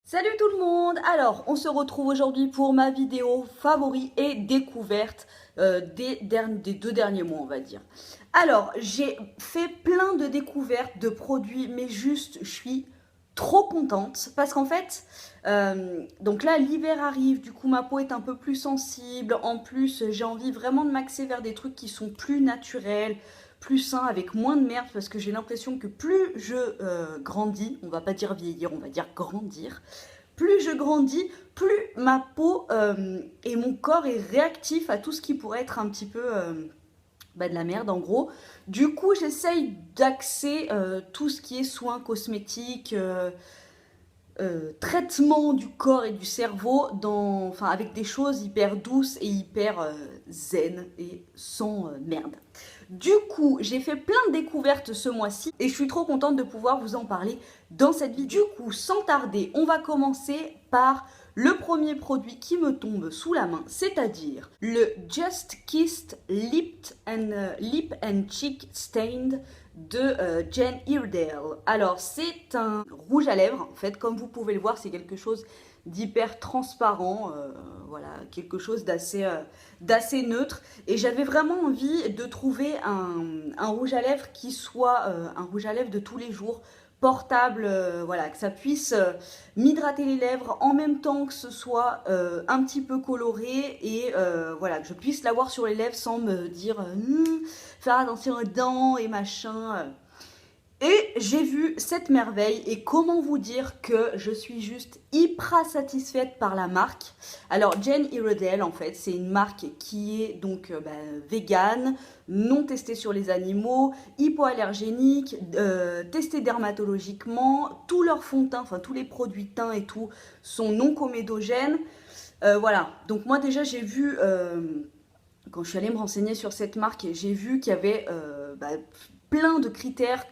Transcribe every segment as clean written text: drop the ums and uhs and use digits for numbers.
Salut tout le monde! Alors, on se retrouve aujourd'hui pour ma vidéo favori et découverte des 2 derniers mois, on va dire. Alors, j'ai fait plein de découvertes de produits, mais juste, je suis trop contente parce qu'en fait, donc là, l'hiver arrive, du coup, ma peau est un peu plus sensible. En plus, j'ai envie vraiment de m'axer vers des trucs qui sont plus naturels, plus sains, avec moins de merde, parce que j'ai l'impression que plus je grandis, on va pas dire vieillir, on va dire grandir, plus je grandis, plus ma peau et mon corps est réactif à tout ce qui pourrait être un petit peu de la merde en gros. Du coup, j'essaye d'axer tout ce qui est soins cosmétiques, traitement du corps et du cerveau avec des choses hyper douces et hyper zen et sans merde. Du coup, j'ai fait plein de découvertes ce mois-ci et je suis trop contente de pouvoir vous en parler dans cette vidéo. Du coup, sans tarder, on va commencer par le premier produit qui me tombe sous la main, c'est-à-dire le Just Kissed Lip and Cheek Stained de Jane Iredale. Alors, c'est un rouge à lèvres, en fait, comme vous pouvez le voir, c'est quelque chose d'hyper transparent, voilà, quelque chose d'assez neutre. Et j'avais vraiment envie de trouver un rouge à lèvres qui soit un rouge à lèvres de tous les jours, portable, voilà, que ça puisse m'hydrater les lèvres en même temps que ce soit un petit peu coloré et voilà, que je puisse l'avoir sur les lèvres sans me dire faire attention aux dents et machin. Et j'ai vu cette merveille et comment vous dire que je suis juste hyper satisfaite par la marque. Alors Jane Iredale en fait c'est une marque qui est donc végane, non testée sur les animaux, hypoallergénique, testée dermatologiquement, tous leurs fonds de teint, enfin tous les produits teints et tout sont non comédogènes. Voilà, donc moi déjà j'ai vu, quand je suis allée me renseigner sur cette marque, j'ai vu qu'il y avait plein de critères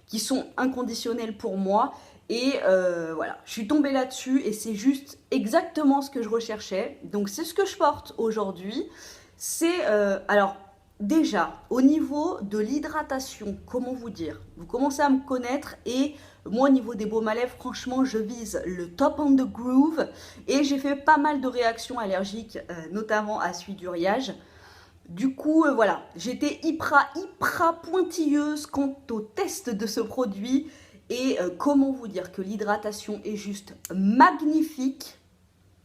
qui sont inconditionnels pour moi. Et voilà, je suis tombée là-dessus et c'est juste exactement ce que je recherchais. Donc c'est ce que je porte aujourd'hui. C'est alors déjà au niveau de l'hydratation, comment vous dire? Vous commencez à me connaître et moi au niveau des baumes à lèvres, franchement, je vise le top on the groove et j'ai fait pas mal de réactions allergiques, notamment à celui du riage. Du coup, voilà, j'étais hyper pointilleuse quant au test de ce produit et comment vous dire que l'hydratation est juste magnifique.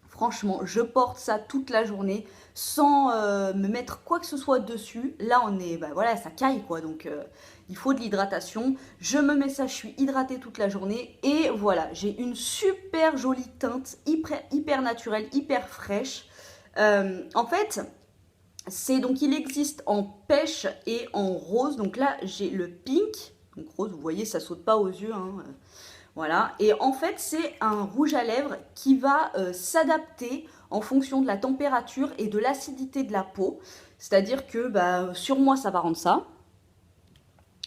Franchement, je porte ça toute la journée sans me mettre quoi que ce soit dessus. Là, on est, voilà, ça caille quoi, donc il faut de l'hydratation. Je me mets ça, je suis hydratée toute la journée et voilà, j'ai une super jolie teinte, hyper naturelle, hyper fraîche. En fait, donc il existe en pêche et en rose. Donc là, j'ai le pink. Donc rose, vous voyez, ça saute pas aux yeux. Hein. Voilà. Et en fait, c'est un rouge à lèvres qui va s'adapter en fonction de la température et de l'acidité de la peau. C'est-à-dire que sur moi, ça va rendre ça.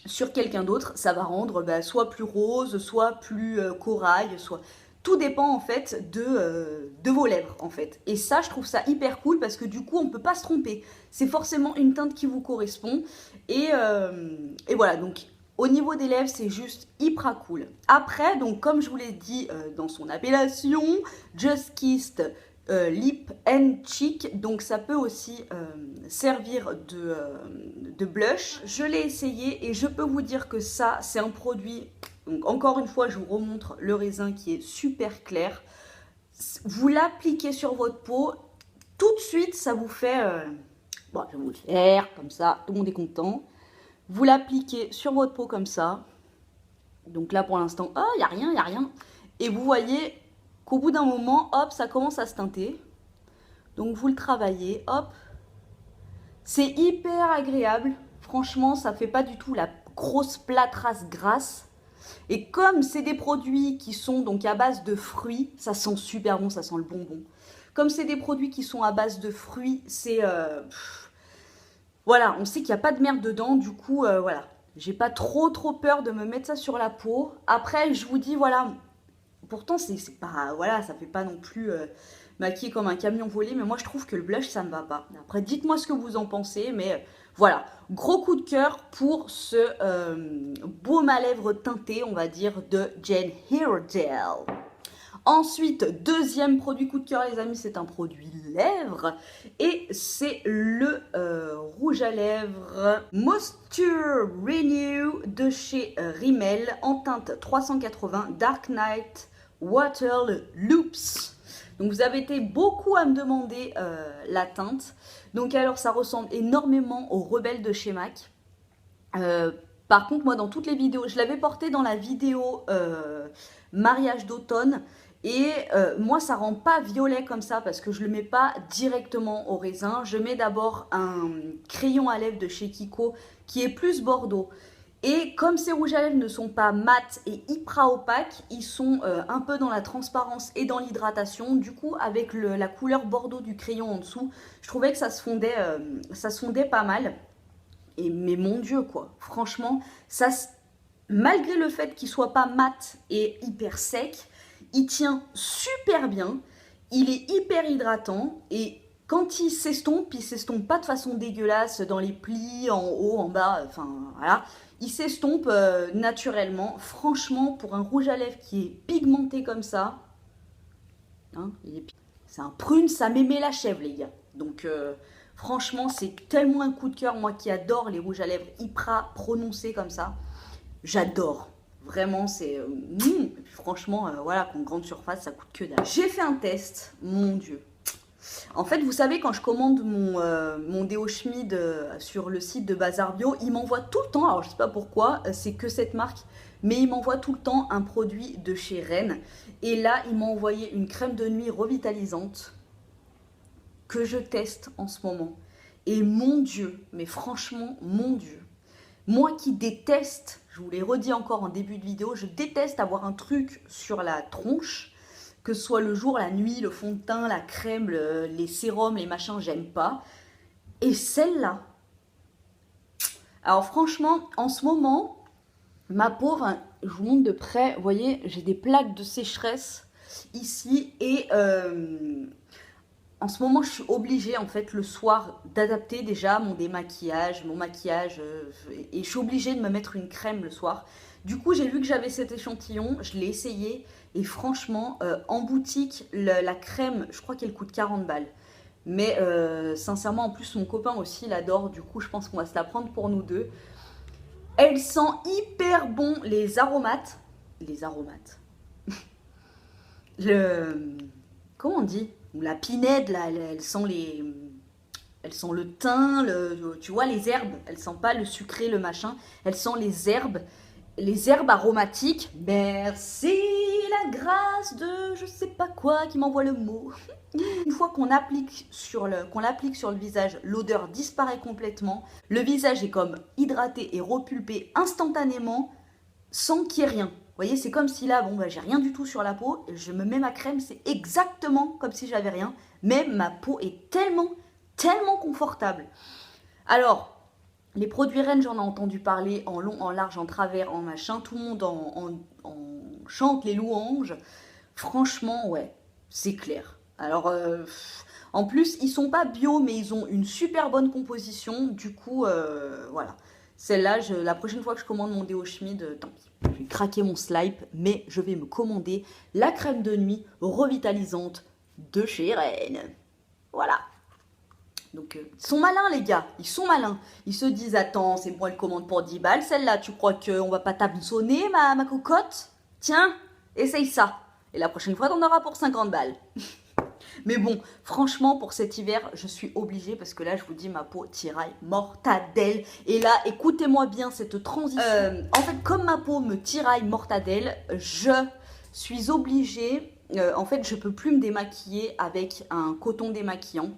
Sur quelqu'un d'autre, ça va rendre soit plus rose, soit plus corail, soit... Tout dépend en fait de vos lèvres en fait. Et ça, je trouve ça hyper cool parce que du coup, on ne peut pas se tromper. C'est forcément une teinte qui vous correspond. Et voilà, donc au niveau des lèvres, c'est juste hyper cool. Après, donc comme je vous l'ai dit dans son appellation, Just Kissed Lip and Cheek, donc ça peut aussi servir de blush. Je l'ai essayé et je peux vous dire que ça, c'est un produit, donc encore une fois, je vous remontre le raisin qui est super clair. Vous l'appliquez sur votre peau, tout de suite, ça vous fait... bon, je vais vous le faire comme ça, tout le monde est content. Vous l'appliquez sur votre peau comme ça. Donc là, pour l'instant, oh, il n'y a rien, il n'y a rien. Et vous voyez qu'au bout d'un moment, hop, ça commence à se teinter. Donc vous le travaillez, hop. C'est hyper agréable. Franchement, ça fait pas du tout la grosse plâtrasse grasse. Et comme c'est des produits qui sont donc à base de fruits, ça sent super bon, ça sent le bonbon. Comme c'est des produits qui sont à base de fruits, c'est... voilà, on sait qu'il n'y a pas de merde dedans, du coup, voilà. J'ai pas trop peur de me mettre ça sur la peau. Après, je vous dis, voilà, pourtant, c'est pas, voilà, ça fait pas non plus maquiller comme un camion volé, mais moi je trouve que le blush ça me va pas. Après, dites-moi ce que vous en pensez, mais voilà, gros coup de cœur pour ce baume à lèvres teinté, on va dire, de Jane Iredale. Ensuite, deuxième produit coup de cœur les amis, c'est un produit lèvres et c'est le rouge à lèvres Moisture Renew de chez Rimmel en teinte 380 Dark Night Water Loops. Donc vous avez été beaucoup à me demander la teinte. Donc alors ça ressemble énormément au Rebelle de chez MAC. Par contre moi dans toutes les vidéos, je l'avais porté dans la vidéo mariage d'automne. Et moi ça rend pas violet comme ça parce que je le mets pas directement au raisin. Je mets d'abord un crayon à lèvres de chez Kiko qui est plus bordeaux. Et comme ces rouges à lèvres ne sont pas mat et hyper opaques, ils sont un peu dans la transparence et dans l'hydratation. Du coup avec la couleur bordeaux du crayon en dessous, je trouvais que ça se fondait pas mal. Mais mon Dieu quoi, franchement, malgré le fait qu'il soit pas mat et hyper sec, il tient super bien, il est hyper hydratant et quand il s'estompe pas de façon dégueulasse dans les plis, en haut, en bas, enfin voilà. Il s'estompe naturellement. Franchement, pour un rouge à lèvres qui est pigmenté comme ça, hein, c'est un prune, ça m'aimait la chèvre les gars. Donc franchement, c'est tellement un coup de cœur, moi qui adore les rouges à lèvres hyper prononcés comme ça. J'adore. Vraiment, c'est... franchement, voilà, qu'en grande surface, ça coûte que dalle. J'ai fait un test, mon Dieu. En fait, vous savez, quand je commande mon déo Schmid sur le site de Bazar Bio, il m'envoie tout le temps, alors je sais pas pourquoi, c'est que cette marque, mais il m'envoie tout le temps un produit de chez Rennes. Et là, il m'a envoyé une crème de nuit revitalisante que je teste en ce moment. Et mon Dieu, mais franchement, mon Dieu. Moi qui déteste, je vous l'ai redit encore en début de vidéo, je déteste avoir un truc sur la tronche, que ce soit le jour, la nuit, le fond de teint, la crème, les sérums, les machins, j'aime pas. Et celle-là, alors franchement, en ce moment, ma peau, je vous montre de près, vous voyez, j'ai des plaques de sécheresse ici et... en ce moment, je suis obligée, en fait, le soir, d'adapter déjà mon démaquillage, mon maquillage. Et je suis obligée de me mettre une crème le soir. Du coup, j'ai vu que j'avais cet échantillon, je l'ai essayé. Et franchement, en boutique, la crème, je crois qu'elle coûte 40 balles. Mais sincèrement, en plus, mon copain aussi l'adore. Du coup, je pense qu'on va se la prendre pour nous deux. Elle sent hyper bon les aromates. Les aromates. Comment on dit ? La pinède, là, elle sent le thym, tu vois, les herbes. Elle sent pas le sucré, le machin. Elle sent les herbes aromatiques. Merci la grâce de je sais pas quoi qui m'envoie le mot. Une fois qu'on l'applique sur le visage, l'odeur disparaît complètement. Le visage est comme hydraté et repulpé instantanément sans qu'il y ait rien. Vous voyez, c'est comme si là, bon, bah, j'ai rien du tout sur la peau, je me mets ma crème, c'est exactement comme si j'avais rien, mais ma peau est tellement, tellement confortable. Alors, les produits Rennes, j'en ai entendu parler en long, en large, en travers, en machin, tout le monde en chante les louanges. Franchement, ouais, c'est clair. Alors, en plus, ils sont pas bio, mais ils ont une super bonne composition, du coup, voilà. Celle-là, la prochaine fois que je commande mon déo Schmid, tant pis. Je vais craquer mon slip, mais je vais me commander la crème de nuit revitalisante de chez Rennes. Voilà. Donc, ils sont malins, les gars. Ils sont malins. Ils se disent, attends, c'est moi, elle commande pour 10 balles. Celle-là, tu crois qu'on va pas t'absonner, ma cocotte? Tiens, essaye ça. Et la prochaine fois, t'en auras pour 50 balles. Mais bon, franchement, pour cet hiver, je suis obligée parce que là, je vous dis, ma peau tiraille mortadelle. Et là, écoutez-moi bien cette transition. En fait, comme ma peau me tiraille mortadelle, je suis obligée... en fait, je peux plus me démaquiller avec un coton démaquillant.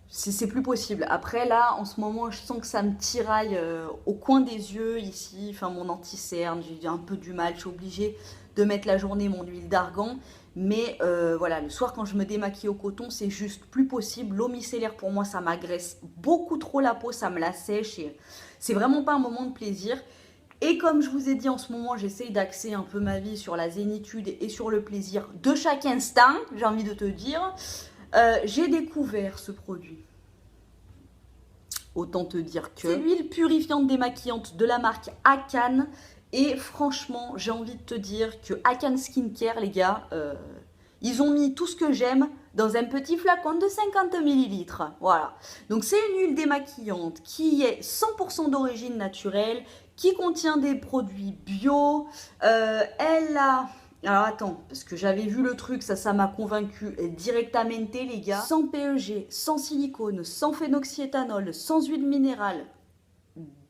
C'est plus possible. Après, là, en ce moment, je sens que ça me tiraille au coin des yeux, ici. Enfin, mon anti-cerne, j'ai un peu du mal. Je suis obligée de mettre la journée mon huile d'argan. Mais voilà, le soir quand je me démaquille au coton, c'est juste plus possible. L'eau micellaire pour moi, ça m'agresse beaucoup trop la peau, ça me la sèche et c'est vraiment pas un moment de plaisir. Et comme je vous ai dit en ce moment, j'essaye d'axer un peu ma vie sur la zénitude et sur le plaisir de chaque instant, j'ai envie de te dire. J'ai découvert ce produit. Autant te dire que... C'est l'huile purifiante démaquillante de la marque Akan. Et franchement, j'ai envie de te dire que Akan Skincare, les gars, ils ont mis tout ce que j'aime dans un petit flacon de 50 millilitres. Voilà. Donc c'est une huile démaquillante qui est 100% d'origine naturelle, qui contient des produits bio. Elle a... Alors attends, parce que j'avais vu le truc, ça m'a convaincu directement, les gars. Sans PEG, sans silicone, sans phénoxyéthanol, sans huile minérale.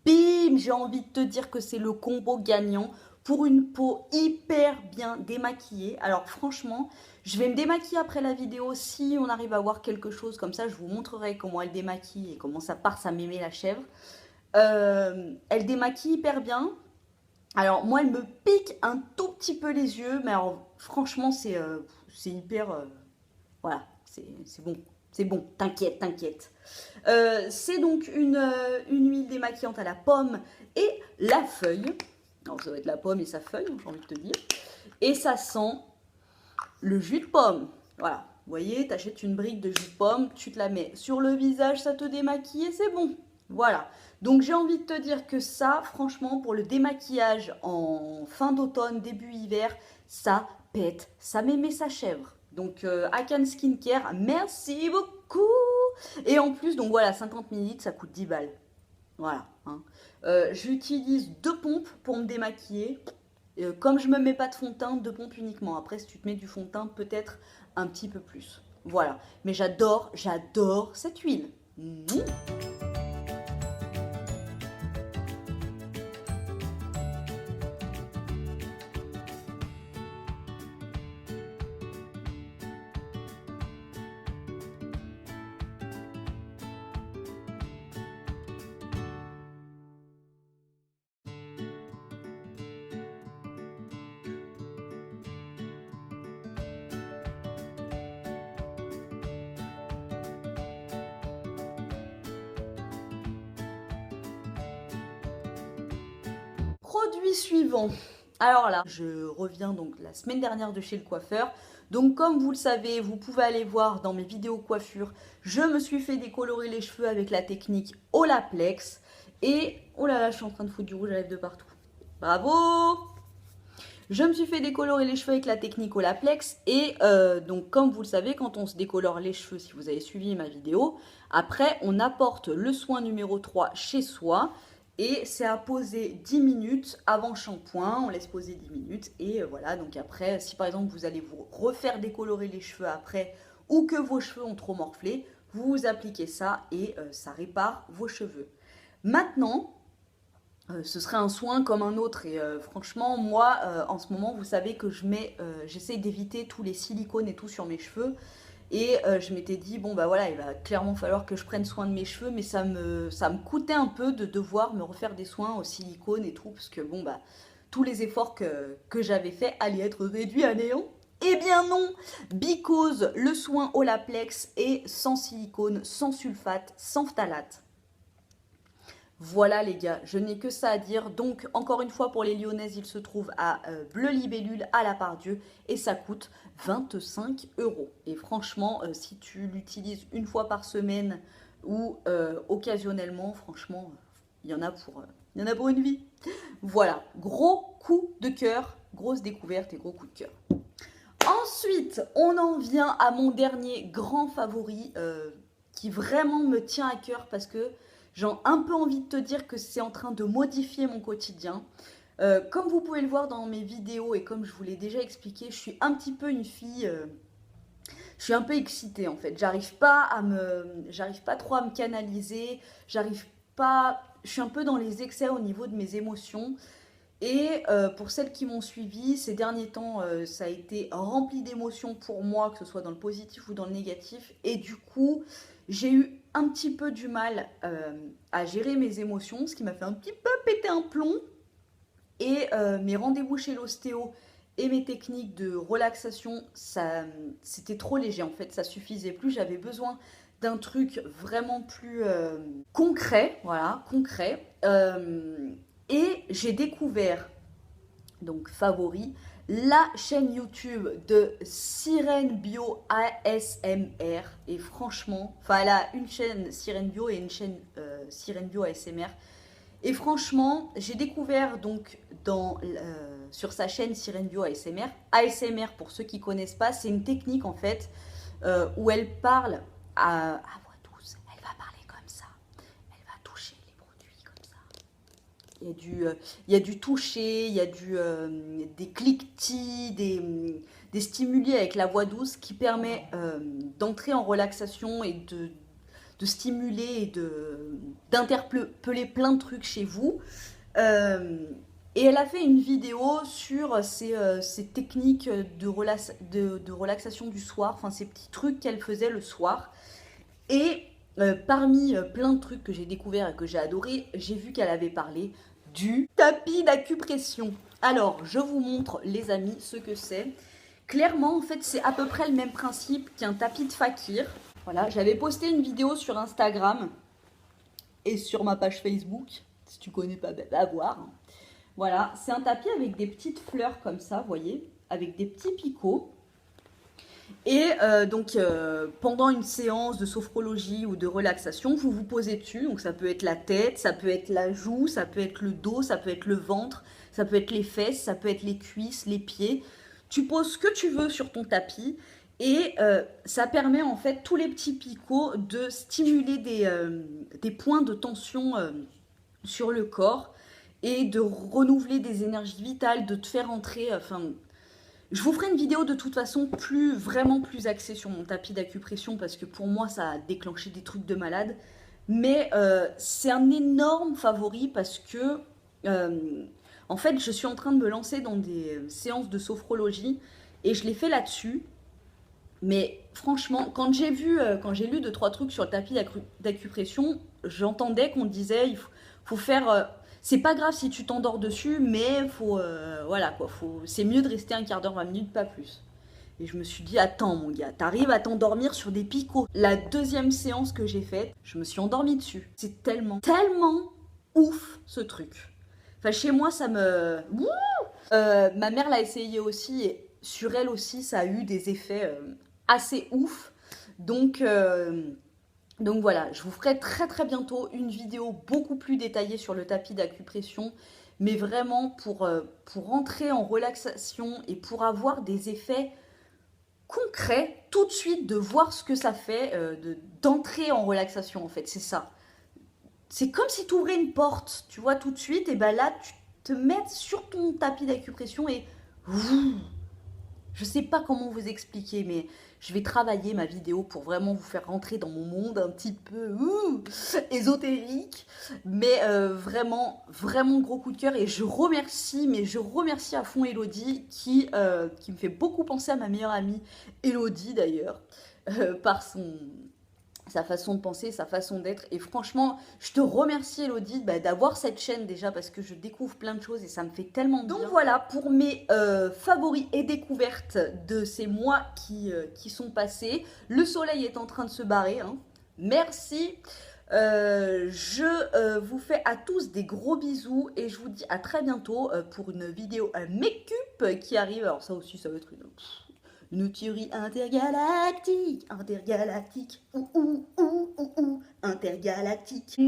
Bim, j'ai envie de te dire que c'est le combo gagnant pour une peau hyper bien démaquillée. Alors franchement, je vais me démaquiller après la vidéo. Si on arrive à voir quelque chose comme ça, je vous montrerai comment elle démaquille et comment ça part sa mémé la chèvre. Elle démaquille hyper bien. Alors moi, elle me pique un tout petit peu les yeux, mais alors franchement, c'est hyper... voilà, c'est bon. C'est bon, t'inquiète, t'inquiète. C'est donc une huile démaquillante à la pomme et la feuille. Alors ça va être la pomme et sa feuille, j'ai envie de te dire. Et ça sent le jus de pomme. Voilà, vous voyez, t'achètes une brique de jus de pomme, tu te la mets sur le visage, ça te démaquille et c'est bon. Voilà, donc j'ai envie de te dire que ça, franchement, pour le démaquillage en fin d'automne, début hiver, ça pète, ça m'aimait sa chèvre. Donc Akan Skincare, merci beaucoup. Et en plus, donc voilà, 50 ml, ça coûte 10 balles. Voilà. Hein. J'utilise 2 pompes pour me démaquiller. Comme je me mets pas de fond de teint, 2 pompes uniquement. Après, si tu te mets du fond de teint, peut-être un petit peu plus. Voilà. Mais j'adore cette huile. Produit suivant. Alors là, je reviens donc la semaine dernière de chez le coiffeur. Donc comme vous le savez, vous pouvez aller voir dans mes vidéos coiffure, je me suis fait décolorer les cheveux avec la technique Olaplex. Et oh là là, je suis en train de foutre du rouge à lèvres de partout. Bravo! Je me suis fait décolorer les cheveux avec la technique Olaplex. Et donc comme vous le savez, quand on se décolore les cheveux, si vous avez suivi ma vidéo, après on apporte le soin numéro 3 chez soi. Et c'est à poser 10 minutes avant shampoing, on laisse poser 10 minutes et voilà, donc après, si par exemple vous allez vous refaire décolorer les cheveux après ou que vos cheveux ont trop morflé, vous appliquez ça et ça répare vos cheveux. Maintenant, ce serait un soin comme un autre et franchement, moi, en ce moment, vous savez que j'essaie d'éviter tous les silicones et tout sur mes cheveux. Et je m'étais dit, bon bah voilà, il va clairement falloir que je prenne soin de mes cheveux, mais ça me coûtait un peu de devoir me refaire des soins au silicone et tout, parce que bon bah, tous les efforts que j'avais faits allaient être réduits à néant. Eh bien non, because le soin Olaplex est sans silicone, sans sulfate, sans phtalate. Voilà les gars, je n'ai que ça à dire. Donc encore une fois pour les Lyonnaises, il se trouve à Bleu Libellule à la Part-Dieu et ça coûte 25 €. Et franchement, si tu l'utilises une fois par semaine ou occasionnellement, franchement, il y en a pour une vie. Voilà, gros coup de cœur, grosse découverte et gros coup de cœur. Ensuite, on en vient à mon dernier grand favori qui vraiment me tient à cœur parce que j'ai un peu envie de te dire que c'est en train de modifier mon quotidien. Comme vous pouvez le voir dans mes vidéos et comme je vous l'ai déjà expliqué, je suis un petit peu une fille... je suis un peu excitée en fait. J'arrive pas trop à me canaliser. Je suis un peu dans les excès au niveau de mes émotions. Et pour celles qui m'ont suivi, ces derniers temps, ça a été rempli d'émotions pour moi, que ce soit dans le positif ou dans le négatif. Et du coup, j'ai eu un petit peu du mal à gérer mes émotions, ce qui m'a fait un petit peu péter un plomb. Et mes rendez-vous chez l'ostéo et mes techniques de relaxation, c'était trop léger en fait, ça suffisait plus. J'avais besoin d'un truc vraiment plus concret, voilà, concret. Et j'ai découvert, donc favori, la chaîne YouTube de Sirène Bio ASMR. Et franchement, enfin elle a une chaîne Sirène Bio et une chaîne Sirène Bio ASMR. Et franchement, j'ai découvert donc sur sa chaîne Sirène Bio ASMR. ASMR, pour ceux qui ne connaissent pas, c'est une technique en fait où elle parle à voix douce. Elle va parler comme ça. Elle va toucher les produits comme ça. Il y a du toucher, il y a des cliquetis, des stimuli avec la voix douce qui permet d'entrer en relaxation et de stimuler et d'interpeller plein de trucs chez vous. Et elle a fait une vidéo sur ces techniques de relaxation du soir, enfin ces petits trucs qu'elle faisait le soir. Et parmi plein de trucs que j'ai découvert et que j'ai adoré, j'ai vu qu'elle avait parlé du tapis d'acupression. Alors, je vous montre, les amis, ce que c'est. Clairement, en fait, c'est à peu près le même principe qu'un tapis de fakir. Voilà, j'avais posté une vidéo sur Instagram et sur ma page Facebook. Si tu connais pas, va voir. Voilà, c'est un tapis avec des petites fleurs comme ça, vous voyez, avec des petits picots. Et pendant une séance de sophrologie ou de relaxation, vous vous posez dessus. Donc ça peut être la tête, ça peut être la joue, ça peut être le dos, ça peut être le ventre, ça peut être les fesses, ça peut être les cuisses, les pieds. Tu poses ce que tu veux sur ton tapis. Et ça permet en fait tous les petits picots de stimuler des points de tension sur le corps et de renouveler des énergies vitales, de te faire entrer. Enfin, je vous ferai une vidéo de toute façon vraiment plus axée sur mon tapis d'acupression parce que pour moi ça a déclenché des trucs de malade. Mais c'est un énorme favori parce que en fait je suis en train de me lancer dans des séances de sophrologie et je l'ai fait là-dessus. Mais franchement, quand j'ai lu 2-3 trucs sur le tapis d'acupression, j'entendais qu'on disait faut faire. C'est pas grave si tu t'endors dessus, mais voilà quoi, c'est mieux de rester un quart d'heure, 20 minutes, pas plus. Et je me suis dit, attends mon gars, t'arrives à t'endormir sur des picots. La deuxième séance que j'ai faite, je me suis endormie dessus. C'est tellement ouf ce truc. Enfin, chez moi, ça me. Ma mère l'a essayé aussi, et sur elle aussi, ça a eu des effets assez ouf. Donc voilà, je vous ferai très bientôt une vidéo beaucoup plus détaillée sur le tapis d'acupression, mais vraiment pour rentrer en relaxation et pour avoir des effets concrets tout de suite, de voir ce que ça fait, d'entrer en relaxation en fait, c'est ça. C'est comme si tu ouvrais une porte, tu vois, tout de suite, et ben là, tu te mets sur ton tapis d'acupression et je sais pas comment vous expliquer, mais je vais travailler ma vidéo pour vraiment vous faire rentrer dans mon monde un petit peu ésotérique. Mais vraiment gros coup de cœur. Et je remercie à fond Elodie qui me fait beaucoup penser à ma meilleure amie Elodie d'ailleurs, par sa façon de penser, sa façon d'être. Et franchement, je te remercie Elodie d'avoir cette chaîne déjà parce que je découvre plein de choses et ça me fait tellement bien. Donc voilà pour mes favoris et découvertes de ces mois qui sont passés. Le soleil est en train de se barrer. Hein. Merci. Je vous fais à tous des gros bisous et je vous dis à très bientôt pour une vidéo make-up qui arrive. Alors ça aussi, ça va être une théorie intergalactique, intergalactique, intergalactique.